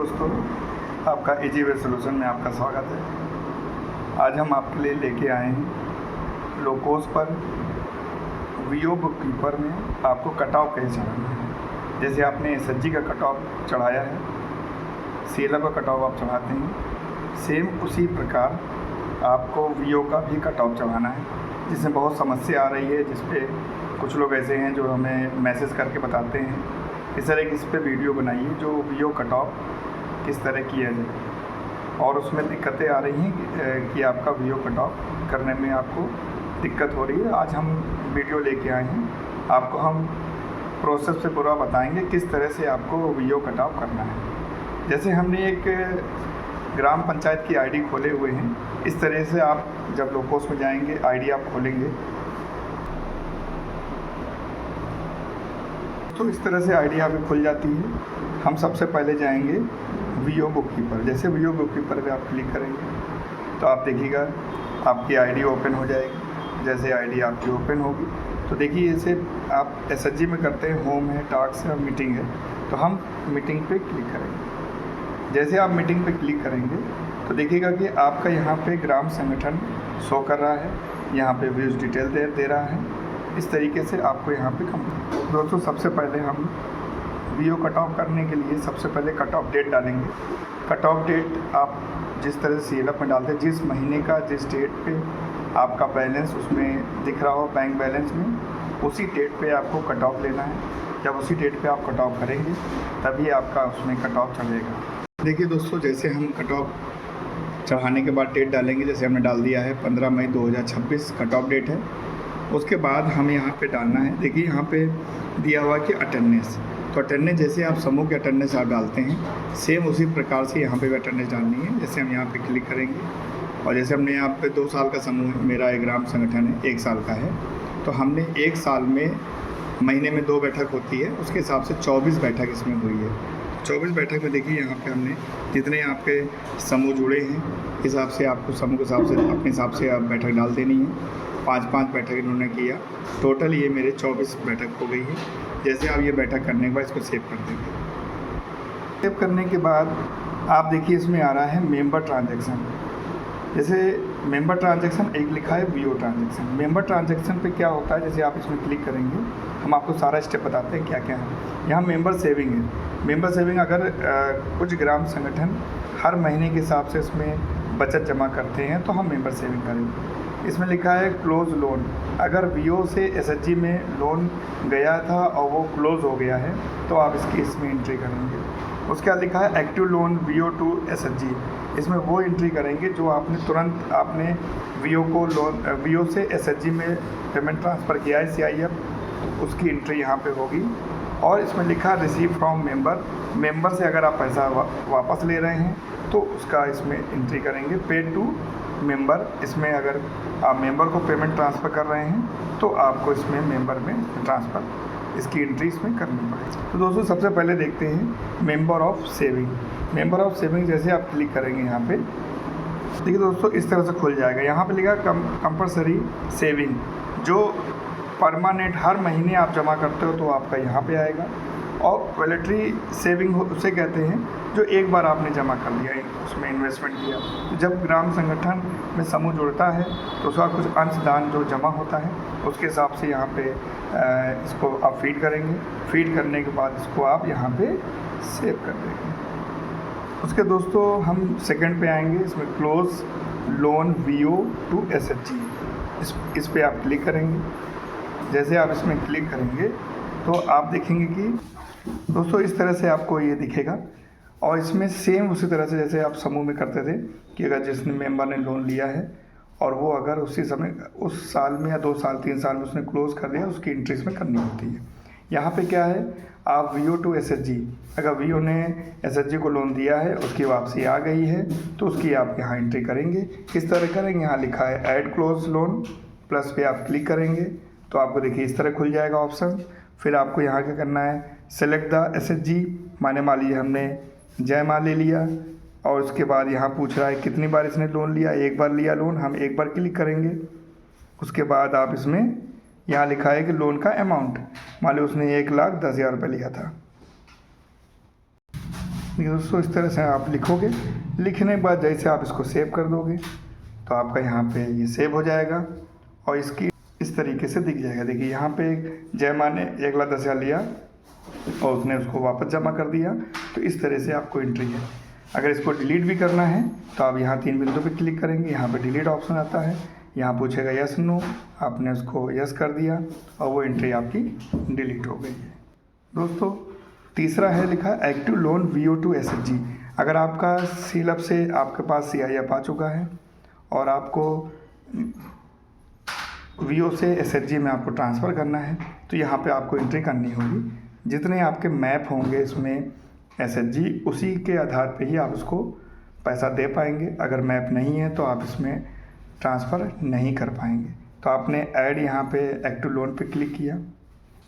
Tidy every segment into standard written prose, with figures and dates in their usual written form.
दोस्तों, आपका easy way solution में आपका स्वागत है। आज हम आपके लिए लेके आए हैं लोकोस पर वीओ बुक कीपर में आपको कट ऑफ कैसे चढ़ाना है। जैसे आपने एसएचजी का कट ऑफ चढ़ाया है, सीएलएफ का कट ऑफ आप चढ़ाते हैं, सेम उसी प्रकार आपको वीओ का भी कट ऑफ चढ़ाना है। जिसमें बहुत समस्या आ रही है, जिस पे कुछ लोग ऐसे हैं जो हमें मैसेज करके बताते हैं इस तरह की इस पर वीडियो बनाइए जो वीओ कट ऑफ किस तरह किया जाए, और उसमें दिक्कतें आ रही हैं कि आपका वीओ कट ऑफ करने में आपको दिक्कत हो रही है। आज हम वीडियो लेके आए हैं, आपको हम प्रोसेस से पूरा बताएंगे किस तरह से आपको वीओ कट ऑफ करना है। जैसे हमने एक ग्राम पंचायत की आईडी खोले हुए हैं, इस तरह से आप जब लोकोस में जाएंगे आईडी आप खोलेंगे तो इस तरह से आईडी आपकी खुल जाती है। हम सबसे पहले जाएंगे वीओ बुक कीपर। जैसे वीओ बुक कीपर पे आप क्लिक करेंगे तो आप देखिएगा आपकी आईडी ओपन हो जाएगी। जैसे आईडी आपकी ओपन होगी तो देखिए जैसे आप एसएचजी में करते हैं, होम है, टास्क है और मीटिंग है, तो हम मीटिंग पे क्लिक करेंगे। जैसे आप मीटिंग पे क्लिक करेंगे तो देखिएगा कि आपका यहाँ पे ग्राम संगठन शो कर रहा है, यहाँ पे व्यूज़ डिटेल दे रहा है। इस तरीके से आपको यहाँ पे दोस्तों सबसे पहले हम वीओ कट ऑफ करने के लिए सबसे पहले कट ऑफ डेट डालेंगे। कट ऑफ डेट आप जिस तरह से सीएलएफ में डालते हैं, जिस महीने का जिस डेट पे आपका बैलेंस उसमें दिख रहा हो बैंक बैलेंस में, उसी डेट पे आपको कट ऑफ लेना है। जब उसी डेट पे आप कट ऑफ करेंगे तभी आपका उसमें कट ऑफ चढ़ेगा। देखिए दोस्तों, जैसे हम कट ऑफ चढ़ाने के बाद डेट डालेंगे, जैसे हमने डाल दिया है 15 मई 2026 कट ऑफ डेट है। उसके बाद हमें यहाँ पे डालना है, देखिए यहाँ पे दिया हुआ कि अटेंडेंस, तो अटेंडेंस जैसे आप समूह के अटेंडेंस आप डालते हैं सेम उसी प्रकार से यहाँ पे भी अटेंडेंस डालनी है। जैसे हम यहाँ पे क्लिक करेंगे और जैसे हमने यहाँ पे 2 साल का समूह, मेरा एक ग्राम संगठन है 1 साल का है, तो हमने 1 साल में महीने में 2 बैठक होती है, उसके हिसाब से 24 बैठक इसमें हुई है। 24 बैठक में देखिए यहाँ पे हमने जितने आपके समूह जुड़े हैं हिसाब से आपको समूह के हिसाब से अपने हिसाब से आप बैठक डाल देनी है। 5-5 बैठक इन्होंने किया, टोटल ये मेरे 24 बैठक हो गई है। जैसे आप ये बैठक करने के बाद इसको सेव कर देंगे। सेव करने के बाद आप देखिए इसमें आ रहा है मेंबर ट्रांजैक्शन। जैसे मेंबर ट्रांजैक्शन एक लिखा है वीओ ट्रांजैक्शन। मेंबर ट्रांजैक्शन पे क्या होता है, जैसे आप इसमें क्लिक करेंगे हम आपको सारा स्टेप बताते हैं क्या क्या है। यहाँ मेंबर सेविंग है। मेंबर सेविंग अगर कुछ ग्राम संगठन हर महीने के हिसाब से इसमें बचत जमा करते हैं तो हम मेंबर सेविंग करेंगे। इसमें लिखा है क्लोज लोन, अगर वीओ से एसएचजी में लोन गया था और वो क्लोज हो गया है तो आप इसकी इसमें एंट्री करेंगे। उसके बाद लिखा है active loan VO to SHG, इसमें वो एंट्री करेंगे जो आपने तुरंत आपने वीओ को लोन वीओ से एसएचजी में पेमेंट ट्रांसफ़र किया है सीआईएफ, उसकी एंट्री यहाँ पे होगी। और इसमें लिखा रिसीव फ्रॉम मेंबर से अगर आप पैसा वापस ले रहे हैं तो उसका इसमें एंट्री करेंगे। पेड टू मेंबर, इसमें अगर आप मेंबर को पेमेंट ट्रांसफ़र कर रहे हैं तो आपको इसमें मेंबर में ट्रांसफ़र इसकी एंट्री इसमें करनी पड़ेगी। तो दोस्तों सबसे पहले देखते हैं member of saving. Member of saving जैसे आप क्लिक करेंगे यहाँ पे देखिए दोस्तों इस तरह से खुल जाएगा। यहाँ पे लिखा कंपलसरी सेविंग, जो परमानेंट हर महीने आप जमा करते हो तो आपका यहाँ पे आएगा। और वॉलेटरी सेविंग उसे कहते हैं जो एक बार आपने जमा कर लिया, उसमें इन्वेस्टमेंट किया। तो जब ग्राम संगठन में समूह जुड़ता है तो उसका कुछ अंशदान जो जमा होता है उसके हिसाब से यहाँ पे इसको आप फीड करेंगे। फीड करने के बाद इसको आप यहाँ पे सेव कर देंगे। उसके दोस्तों हम सेकंड पे आएंगे, इसमें close loan VO to SHG, इस पे आप क्लिक करेंगे। जैसे आप इसमें क्लिक करेंगे तो आप देखेंगे कि दोस्तों इस तरह से आपको ये दिखेगा। और इसमें सेम उसी तरह से जैसे आप समूह में करते थे कि अगर जिसने मेंबर ने लोन लिया है और वो अगर उसी समय उस साल में या 2 साल 3 साल में उसने क्लोज़ कर दिया, उसकी एंट्री इसमें करनी होती है। यहाँ पे क्या है, आप वीओ टू एसएचजी, अगर वीओ ने एसएचजी को लोन दिया है उसकी वापसी आ गई है तो उसकी आप यहाँ एंट्री करेंगे। किस तरह करेंगे, यहाँ लिखा है ऐड क्लोज लोन, प्लस पे आप क्लिक करेंगे तो आपको देखिए इस तरह खुल जाएगा ऑप्शन। फिर आपको यहाँ क्या करना है, सेलेक्ट द एसएचजी, मान लीजिए हमने जयमाल ले लिया और उसके बाद यहाँ पूछ रहा है कितनी बार इसने लोन लिया, 1 बार लिया लोन, हम 1 बार क्लिक करेंगे। उसके बाद आप इसमें यहाँ लिखा है कि लोन का अमाउंट, मान लो उसने 1,10,000 रुपये लिया था देखिए दोस्तों, इस तरह से आप लिखोगे। लिखने के बाद जैसे आप इसको सेव कर दोगे तो आपका यहाँ पे ये सेव हो जाएगा और इसकी इस तरीके से दिख जाएगा। देखिए यहाँ पे जयमा ने 1,10,000 लिया और उसने उसको वापस जमा कर दिया। तो इस तरह से आपको एंट्री है। अगर इसको डिलीट भी करना है तो आप यहाँ 3 बिंदु पे क्लिक करेंगे, यहाँ पे डिलीट ऑप्शन आता है, यहाँ पूछेगा यस नो, आपने उसको यस कर दिया और वो एंट्री आपकी डिलीट हो गई है। दोस्तों तीसरा है लिखा एक्टिव लोन VO2 SHG। अगर आपका सीलब से आपके पास CIF आ चुका है और आपको VO से SHG में आपको ट्रांसफ़र करना है तो यहाँ पे आपको एंट्री करनी होगी। जितने आपके मैप होंगे इसमें SHG, उसी के आधार पे ही आप उसको पैसा दे पाएंगे। अगर मैप नहीं है तो आप इसमें ट्रांसफ़र नहीं कर पाएंगे। तो आपने ऐड यहाँ पे एक्टिव लोन पे क्लिक किया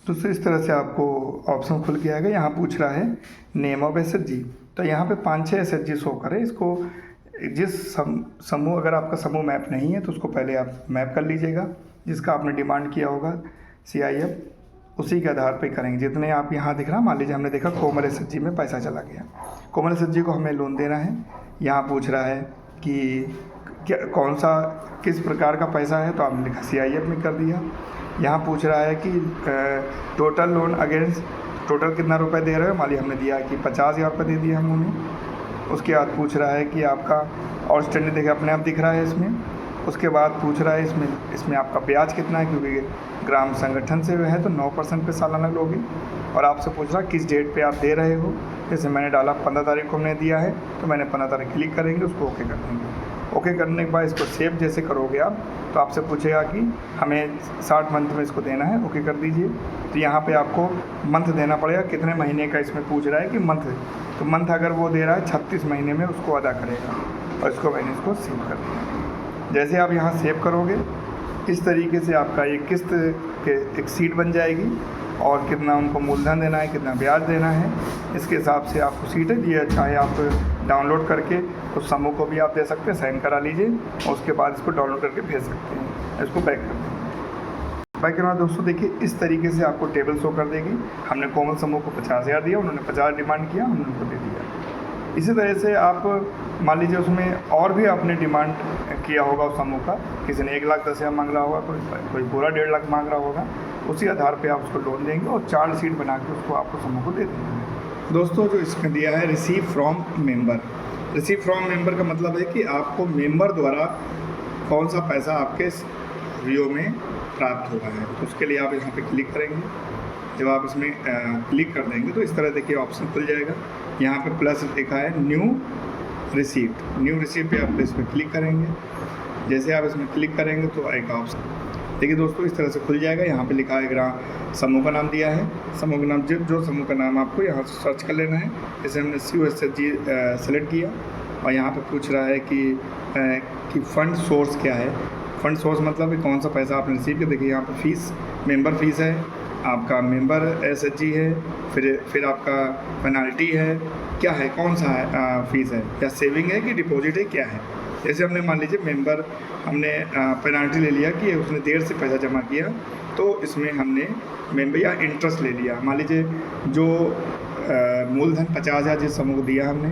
तो इस तरह से आपको ऑप्शन खुल के आएगा। यहाँ पूछ रहा है नेम ऑफ SHG, तो यहाँ पे 5-6 SHG शो करें। इसको जिस समूह, अगर आपका समूह मैप नहीं है तो उसको पहले आप मैप कर लीजिएगा, जिसका आपने डिमांड किया होगा CIF, उसी के आधार पे करेंगे। जितने आप यहाँ दिख रहा, मान लीजिए हमने देखा कोमल SHG में पैसा चला गया, कोमल SHG को हमें लोन देना है। यहाँ पूछ रहा है कि क्या कौन सा किस प्रकार का पैसा है, तो आपने लिखा CIF में कर दिया। यहाँ पूछ रहा है कि टोटल लोन अगेंस्ट, टोटल कितना रुपए दे रहे हो, मान लीजिए हमने दिया कि 50,000 रुपये दे दिया हम उन्हें। उसके बाद पूछ रहा है कि आपका आउटस्टैंडिंग देखिए अपने आप दिख रहा है इसमें। उसके बाद पूछ रहा है इसमें आपका ब्याज कितना है, क्योंकि ग्राम संगठन से है तो 9% पे सालाना लोगे। और आपसे पूछ रहा है किस डेट पे आप दे रहे हो। जैसे मैंने डाला 15 तारीख को हमने दिया है तो मैंने 15 तारीख क्लिक करेंगे, उसको ओके कर देंगे। ओके करने के बाद इसको सेव जैसे करोगे आप तो आपसे पूछेगा कि हमें 60 मंथ में इसको देना है, ओके कर दीजिए। तो यहाँ पे आपको मंथ देना पड़ेगा, कितने महीने का इसमें पूछ रहा है कि मंथ, तो मंथ अगर वो दे रहा है 36 महीने में उसको अदा करेगा। और इसको मैंने इसको सेव कर दिया। जैसे आप यहाँ सेव करोगे इस तरीके से आपका एक किस्त के एक सीट बन जाएगी और कितना उनको मूलधन देना है, कितना ब्याज देना है, इसके हिसाब से आपको सीटें दिए। चाहे आप डाउनलोड करके उस समूह को भी आप दे सकते हैं, साइन करा लीजिए और उसके बाद इसको डाउनलोड करके भेज सकते हैं। इसको बैक कर देंगे। बैक करना दोस्तों, देखिए इस तरीके से आपको टेबल शो कर देगी। हमने कोमल समूह को 50,000 दिया, उन्होंने 50 डिमांड किया, हमने उनको दे दिया। इसी तरह से आप मान लीजिए उसमें और भी आपने डिमांड किया होगा उस समूह का, किसी ने 1,10,000 मांग रहा होगा, कोई पूरा 1.5 लाख मांग रहा होगा, उसी आधार पे आप उसको लोन देंगे और 4 सीट बना के उसको आपको समूह को दे देंगे। दोस्तों जो इसमें दिया है receive from member, receive from member का मतलब है कि आपको मेंबर द्वारा कौन सा पैसा आपके VO में प्राप्त हुआ है। तो उसके लिए आप यहाँ पे क्लिक करेंगे। जब आप इसमें क्लिक कर देंगे तो इस तरह देखिए ऑप्शन खुल जाएगा। यहाँ पे प्लस लिखा है न्यू रिसीप्ट, न्यू रिसीप्ट पे आप इसमें क्लिक करेंगे। जैसे आप इसमें क्लिक करेंगे तो आएगा ऑप्शन, देखिए दोस्तों इस तरह से खुल जाएगा। यहाँ पे लिखा है ग्राम, समूह का नाम दिया है, समूह का नाम जो समूह का नाम आपको यहाँ से सर्च कर लेना है। जैसे हमने COSHG सेलेक्ट किया और यहाँ पे पूछ रहा है कि फ़ंड सोर्स क्या है। फ़ंड सोर्स मतलब कि कौन सा पैसा आपने रिसीव किया। देखिए यहाँ पे फीस, मेंबर फीस है, आपका मेंबर SHG है, फिर आपका पेनाल्टी है, क्या है, कौन सा है फीस है, या सेविंग है कि डिपॉजिट है, क्या है। जैसे हमने मान लीजिए मेंबर, हमने पेनाल्टी ले लिया कि उसने देर से पैसा जमा किया, तो इसमें हमने मेंबर या इंटरेस्ट ले लिया। मान लीजिए जो मूलधन 50,000 जिस समूह को दिया हमने,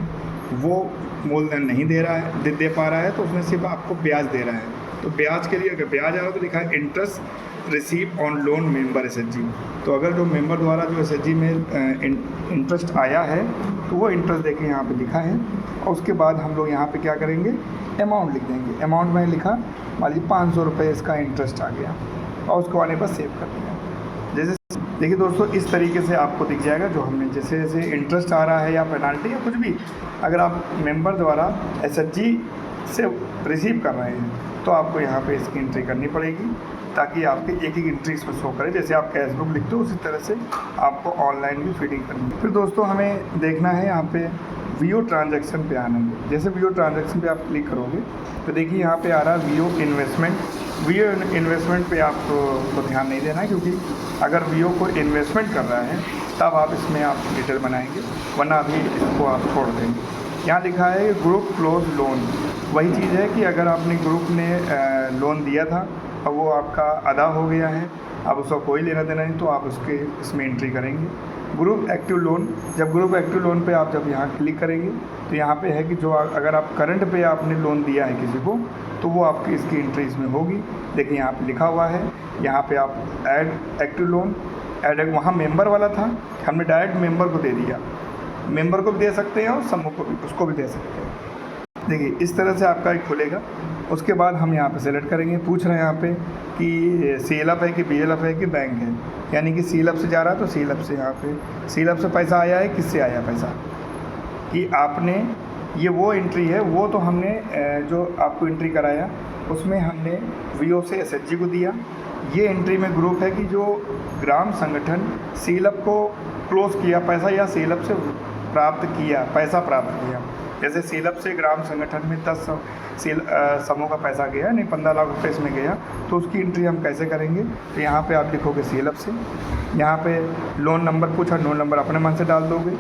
वो मूलधन नहीं दे रहा है, दे पा रहा है, तो उसने सिर्फ आपको ब्याज दे रहा है। तो ब्याज के लिए अगर ब्याज आ रहा है तो लिखा है interest receive on loan member SHG। तो अगर जो मेंबर द्वारा जो SHG में इंटरेस्ट आया है तो वो इंटरेस्ट देखिए यहाँ पे लिखा है। और उसके बाद हम लोग यहाँ पे क्या करेंगे, अमाउंट लिख देंगे। अमाउंट में लिखा मान लीजिए 500 रुपये इसका इंटरेस्ट आ गया और उसको आने पर सेव कर दिया। जैसे देखिए दोस्तों इस तरीके से आपको दिख जाएगा जो हमने जैसे जैसे इंटरेस्ट आ रहा है या पेनाल्टी या कुछ भी, अगर आप मेंबर द्वारा SHG से रिसीव कर रहे हैं तो आपको यहाँ पे इसकी एंट्री करनी पड़ेगी ताकि आपके एक एक एंट्री इसमें शो करे। जैसे आप कैश बुक लिखते हो उसी तरह से आपको ऑनलाइन भी फीडिंग करनी है। फिर दोस्तों हमें देखना है यहाँ पे VO ट्रांजैक्शन पे आना है। जैसे VO ट्रांजैक्शन पे आप क्लिक करोगे तो देखिए यहाँ पे आ रहा है VO इन्वेस्टमेंट। VO इन्वेस्टमेंट पे आपको ध्यान नहीं देना है, क्योंकि अगर VO को इन्वेस्टमेंट कर रहा है तब आप इसमें आप डिटेल बनाएंगे, वरना अभी इसको आप छोड़ देंगे। यहाँ लिखा है ग्रुप क्लोज लोन, वही चीज़ है कि अगर आपने ग्रुप ने लोन दिया था और वो आपका अदा हो गया है अब उसका कोई लेना देना नहीं, तो आप उसके इसमें एंट्री करेंगे। ग्रुप एक्टिव लोन, जब ग्रुप एक्टिव लोन पे आप जब यहाँ क्लिक करेंगे तो यहाँ पे है कि जो अगर आप करंट पे आपने लोन दिया है किसी को, तो वो आपकी इसकी एंट्री इसमें होगी। देखिए यहाँ पे लिखा हुआ है, यहाँ पे आप ऐड एक्टिव लोन, ऐड, वहाँ मेंबर वाला था, हमने डायरेक्ट मेंबर को दे दिया। मेंबर को भी दे सकते हैं और समूह को भी, उसको भी दे सकते हैं। देखिए इस तरह से आपका एक खुलेगा। उसके बाद हम यहाँ पे सेलेक्ट करेंगे। पूछ रहे हैं यहाँ पे कि सीएलएफ है कि बीएलएफ है कि बैंक है, यानी कि सीएलएफ से जा रहा है तो सीएलएफ से, यहाँ पे सीएलएफ से पैसा आया है, किससे आया पैसा, कि आपने ये वो एंट्री है, वो तो हमने जो आपको एंट्री कराया उसमें हमने वीओ से एसएचजी को दिया। ये एंट्री में ग्रुप है कि जो ग्राम संगठन सीएलएफ को क्लोज किया पैसा, या सीएलएफ से प्राप्त किया पैसा प्राप्त किया। जैसे सीएलएफ से ग्राम संगठन में 10 समूह का पैसा गया, नहीं 15 लाख रुपये इसमें गया, तो उसकी एंट्री हम कैसे करेंगे। तो यहाँ पे आप लिखोगे सीएलएफ से, यहाँ पे लोन नंबर पूछा, लोन नंबर अपने मन से डाल दोगे,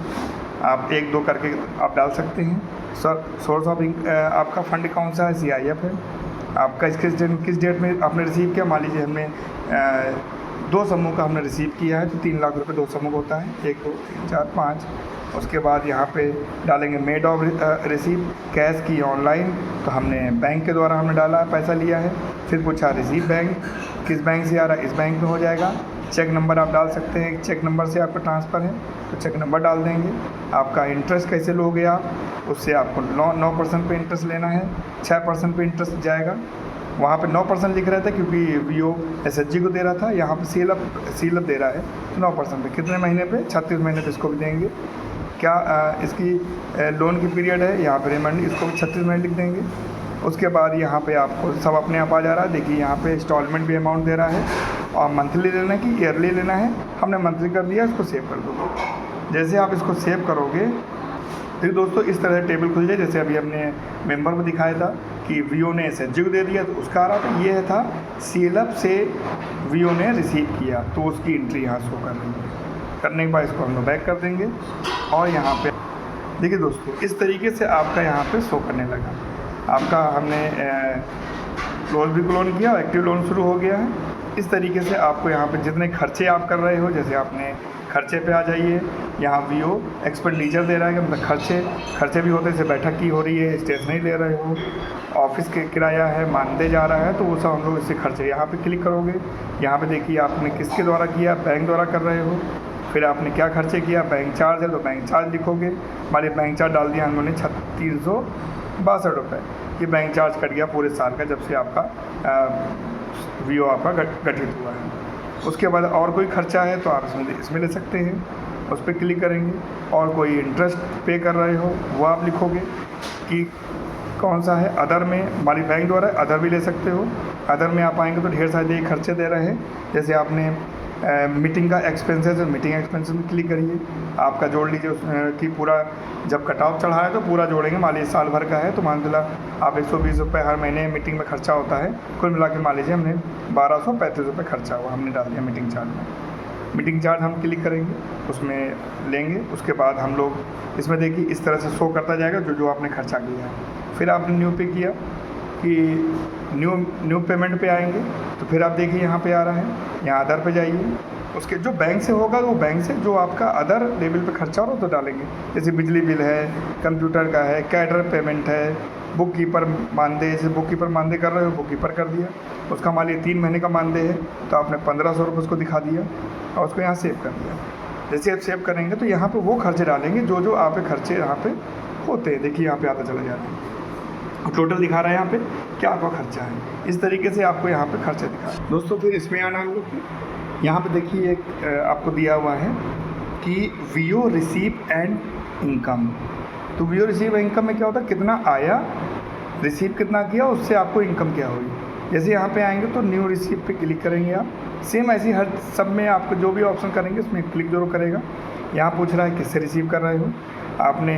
आप 1-2 करके आप डाल सकते हैं। सोर्स ऑफ आपका फंड कौन सा है, सीआईएफ है। आपका किस डेट में आपने रिसीव किया, मान लीजिए हमने 2 समूह का हमने रिसीव किया है, तो 3 लाख रुपये 2 समूह होता है, 1 2 3 4 5। उसके बाद यहाँ पे डालेंगे मेड ऑफ रिसीव, कैश की ऑनलाइन, तो हमने बैंक के द्वारा हमने डाला, पैसा लिया है। फिर पूछा रिसीव बैंक, किस बैंक से आ रहा है, इस बैंक में हो जाएगा। चेक नंबर आप डाल सकते हैं, चेक नंबर से आपका ट्रांसफ़र है तो चेक नंबर डाल देंगे। आपका इंटरेस्ट कैसे लोगे आप, उससे आपको 9% पे इंटरेस्ट लेना है, 6% पे इंटरेस्ट जाएगा। वहाँ पे 9% लिख रहा था क्योंकि वीओ एसएचजी को दे रहा था, यहाँ पे सीएलएफ दे रहा है तो 9% पे। कितने महीने पे, 36 महीने पे इसको भी देंगे। क्या इसकी लोन की पीरियड है, यहाँ पे रिमाइंड, इसको भी 36 महीने लिख देंगे। उसके बाद यहाँ पे आपको सब अपने आप आ जा रहा है। देखिए यहाँ पे इंस्टॉलमेंट भी अमाउंट दे रहा है, और मंथली लेना है कि ईयरली लेना है, हमने मंथली कर दिया, इसको सेव कर दो। जैसे आप इसको सेव करोगे तो दोस्तों इस तरह टेबल खुल जाए। जैसे अभी हमने मेंबर को दिखाया था कि वीओ ने एसएचजी को दे दिया तो उसका आ रहा था, ये था सीएलएफ से वीओ ने रिसीव किया तो उसकी एंट्री यहाँ शो कर रही है। करने के बाद इसको हम लोग बैक कर देंगे, और यहाँ पे देखिए दोस्तों इस तरीके से आपका यहाँ पे शो करने लगा। आपका हमने क्लोज भी लोन किया, एक्टिव लोन शुरू हो गया है। इस तरीके से आपको यहाँ पे जितने खर्चे आप कर रहे हो, जैसे आपने खर्चे पे आ जाइए, यहाँ वीओ एक्सपेंडिचर दे रहा है कि मतलब खर्चे भी होते हैं, जैसे बैठक की हो रही है, स्टेशनरी ले रहे हो, ऑफिस के किराया है, मानदेय जा रहा है, तो वो सब हम लोग इससे खर्चे। यहाँ पे क्लिक करोगे, यहाँ पे देखिए आपने किसके द्वारा किया, बैंक द्वारा कर रहे हो। फिर आपने क्या खर्चे किया, बैंक चार्ज है तो बैंक चार्ज लिखोगे। हमारे बैंक चार्ज डाल दिया हम लोगों ने 362 रुपये, ये बैंक चार्ज कट गया पूरे साल का, जब से आपका वीओ आपका गठित हुआ है। उसके बाद और कोई खर्चा है तो आप इसमें ले सकते हैं, उस पर क्लिक करेंगे। और कोई इंटरेस्ट पे कर रहे हो वो आप लिखोगे कि कौन सा है। अदर में हमारी बैंक द्वारा अदर भी ले सकते हो। अदर में आप आएंगे तो ढेर सारे खर्चे दे रहे हैं, जैसे आपने मीटिंग का एक्सपेंसेस है, मीटिंग एक्सपेंसेस में क्लिक करिए। आपका जोड़ लीजिए कि पूरा जब कट ऑफ चढ़ा है तो पूरा जोड़ेंगे। मान लीजिए साल भर का है तो मान लीजिए आप 120 रुपये हर महीने मीटिंग में खर्चा होता है, कुल मिला के मान लीजिए हमने 1235 रुपये खर्चा हुआ, हमने डाल दिया मीटिंग चार्ज में। मीटिंग चार्ज हम क्लिक करेंगे, उसमें लेंगे। उसके बाद हम लोग इसमें देखिए इस तरह से शो करता जाएगा जो आपने खर्चा किया है। फिर आपने न्यू पे किया कि न्यू पेमेंट पे आएंगे तो फिर आप देखिए यहाँ पे आ रहा है, यहाँ अदर पे जाइए। उसके जो बैंक से होगा वो बैंक से जो आपका अदर लेवल पे खर्चा हो तो डालेंगे, जैसे बिजली बिल है, कंप्यूटर का है, कैडर पेमेंट है, बुक कीपर मानदेय, जैसे बुक कीपर मानदेय कर रहे हो बुक कीपर कर दिया। उसका मान लीजिए 3 महीने का मानदेय है तो आपने 1500 रुपये उसको दिखा दिया और उसको यहाँ सेव कर दिया। जैसे आप सेव करेंगे तो यहाँ पर वो खर्चे डालेंगे जो आप खर्चे यहाँ पर होते हैं। देखिए यहाँ पर आता चला जा रहा है, टोटल दिखा रहा है यहाँ पे क्या आपका खर्चा है। इस तरीके से आपको यहाँ पे खर्चा दिखा है। दोस्तों फिर इसमें आना हम लोग, यहाँ पे देखिए एक आपको दिया हुआ है कि वीओ रिसीव एंड इनकम। तो वीओ रिसीव इनकम में क्या होता है, कितना आया, रिसीव कितना किया, उससे आपको इनकम क्या हुई। जैसे यहाँ पे आएंगे तो न्यू रिसीव पे क्लिक करेंगे आप। सेम ऐसे हर सब में आपको जो भी ऑप्शन करेंगे उसमें क्लिक जरूर करेगा। यहाँ पूछ रहा है किससे रिसीव कर रहे हो, आपने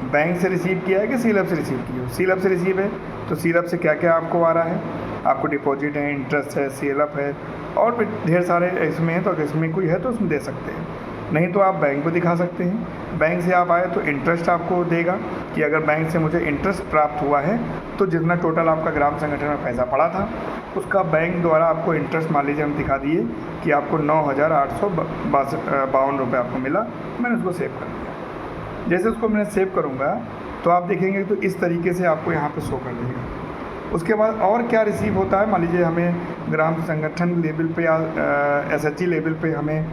बैंक से रिसीव किया है कि सीएलएफ से रिसीव किया हो। सीएलएफ से रिसीव है तो सीएलएफ से क्या क्या आपको आ रहा है, आपको डिपॉजिट है, इंटरेस्ट है, सीएलएफ है, और भी ढेर सारे इसमें है। तो अगर इसमें कोई है तो उसमें दे सकते हैं, नहीं तो आप बैंक को दिखा सकते हैं। बैंक से आप आए तो इंटरेस्ट आपको देगा कि अगर बैंक से मुझे इंटरेस्ट प्राप्त हुआ है तो जितना टोटल आपका ग्राम संगठन में पैसा पड़ा था उसका बैंक द्वारा आपको इंटरेस्ट मान लीजिए हम दिखा दिए कि आपको 9,852 रुपये आपको मिला। मैंने उसको सेव कर दिया। जैसे उसको मैं सेव करूँगा तो आप देखेंगे तो इस तरीके से आपको यहाँ पे शो कर देगा। उसके बाद और क्या रिसीव होता है, मान लीजिए हमें ग्राम संगठन लेवल पे या SHG लेवल पे हमें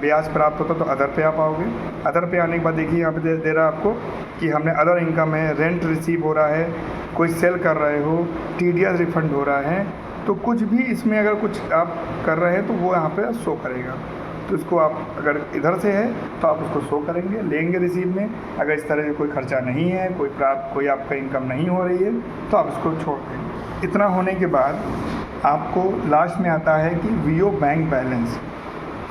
ब्याज प्राप्त होता तो अदर पे आप आओगे। अदर पे आने के बाद देखिए यहाँ पे दे रहा है आपको कि हमने अदर इनकम है, रेंट रिसीव हो रहा है, कोई सेल कर रहे हो, TDS रिफंड हो रहा है, तो कुछ भी इसमें अगर कुछ आप कर रहे हैं तो वो यहाँ पे शो करेगा। तो इसको आप अगर इधर से है तो आप उसको शो करेंगे, लेंगे रिसीव में। अगर इस तरह से कोई खर्चा नहीं है, कोई आपका इनकम नहीं हो रही है तो आप इसको छोड़ देंगे। इतना होने के बाद आपको लास्ट में आता है कि VO बैंक बैलेंस,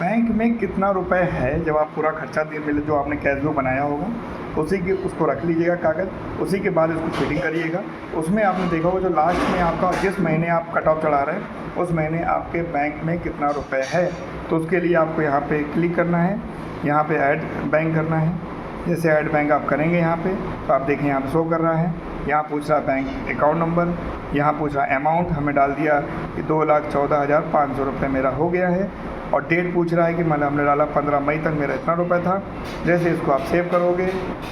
बैंक में कितना रुपए है। जब आप पूरा खर्चा दे मिले जो आपने कैश बुक बनाया होगा उसी के उसको रख लीजिएगा कागज़, उसी के बाद इसको फिटिंग करिएगा। उसमें आपने देखा होगा जो लास्ट में आपका जिस महीने आप कट ऑफ चढ़ा रहे हैं उस महीने आपके बैंक में कितना रुपए है, तो उसके लिए आपको यहाँ पे क्लिक करना है, यहाँ पे ऐड बैंक करना है। जैसे ऐड बैंक आप करेंगे यहाँ पे तो आप देखें यहाँ पे शो कर रहा है, यहाँ पूछ रहा बैंक अकाउंट नंबर, यहाँ पूछ रहा अमाउंट, हमें डाल दिया कि 2,14,500 रुपये मेरा हो गया है। और डेट पूछ रहा है कि मैंने हमने डाला 15 मई तक मेरा इतना रुपये था। जैसे इसको आप सेव करोगे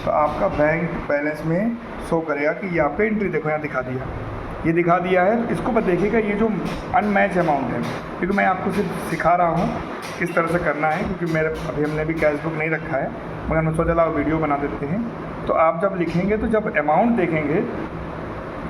तो आपका बैंक बैलेंस में शो करेगा कि यहाँ पे एंट्री देखो यहाँ दिखा दिया, ये दिखा दिया है। तो इसको पर देखिएगा ये जो अनमैच अमाउंट है, क्योंकि मैं आपको सिर्फ सिखा रहा हूँ किस तरह से करना है, क्योंकि मेरे अभी हमने भी कैश बुक नहीं रखा है, मगर हमने सोचा चला वीडियो बना देते हैं। तो आप जब लिखेंगे तो जब अमाउंट देखेंगे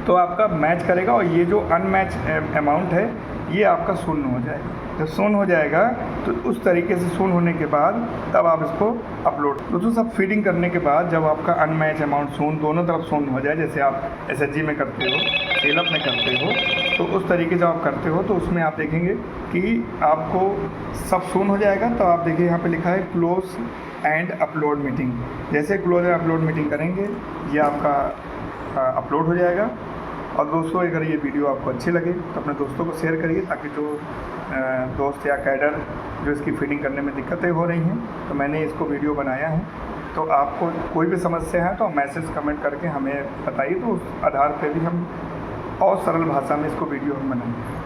तो आपका मैच करेगा और ये जो अनमैच अमाउंट है ये आपका शून्य हो जाएगा। जब शून्य हो जाएगा तो उस तरीके से शून्य होने के बाद तब आप इसको अपलोड, दोस्तों सब फीडिंग करने के बाद जब आपका अनमैच अमाउंट शून्य दोनों तरफ शून्य हो जाए, जैसे आप SHG में करते हो, सेलअप में करते हो, तो उस तरीके से आप करते हो तो उसमें आप देखेंगे कि आपको सब शून्य हो जाएगा। तो आप देखिए यहाँ पे लिखा है क्लोज एंड अपलोड मीटिंग। जैसे क्लोज एंड अपलोड मीटिंग करेंगे ये आपका अपलोड हो जाएगा। और दोस्तों अगर ये वीडियो आपको अच्छी लगे तो अपने दोस्तों को शेयर करिए, ताकि जो दोस्त या कैडर जो इसकी फीडिंग करने में दिक्कतें हो रही हैं, तो मैंने इसको वीडियो बनाया है। तो आपको कोई भी समस्या है तो मैसेज कमेंट करके हमें बताइए, तो उस आधार पे भी हम और सरल भाषा में इसको वीडियो हम बनाएंगे।